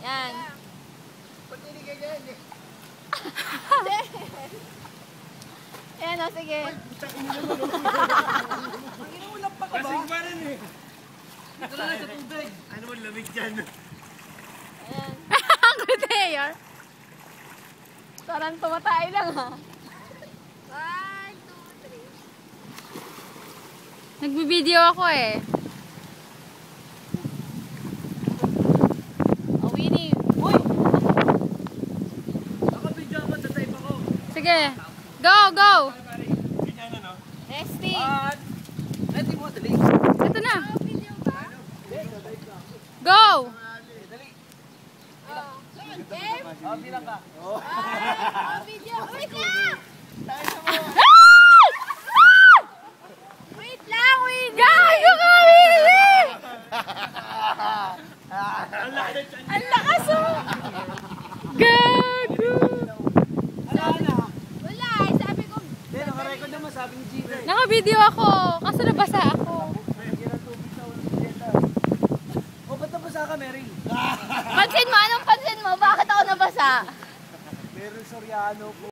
Yan. Ba't hindi ka ganyan? Ayan o, sige. Mag-inuulap pa ka ba? Kasing pa rin eh. Dito lang sa tubig. Ano mo, lamig dyan. Ayan. Ang good mayor. Parang tumatay lang ha. 1, 2, 3. Nagbibideo ako eh. Oh, Winnie. Uy! Nakabidyo ako sa type ako. Sige. Go, go! Ganyan ano? Resting. Ready mo, dali. Ito na. Go! Bilang ka. Video. Wait lang! Wait lang, Winnie! Gago ka, Winnie! Ang lakas oh! Gago! Wala, sabi ko. Hindi, nakarecord naman sabi ni Gina. Naka-video ako, kaso nabasa ako. O, ba't nabasa ka, Mary? Pansin mo, anong pansin mo? Bakit ako nabasa? Mary Soriano po.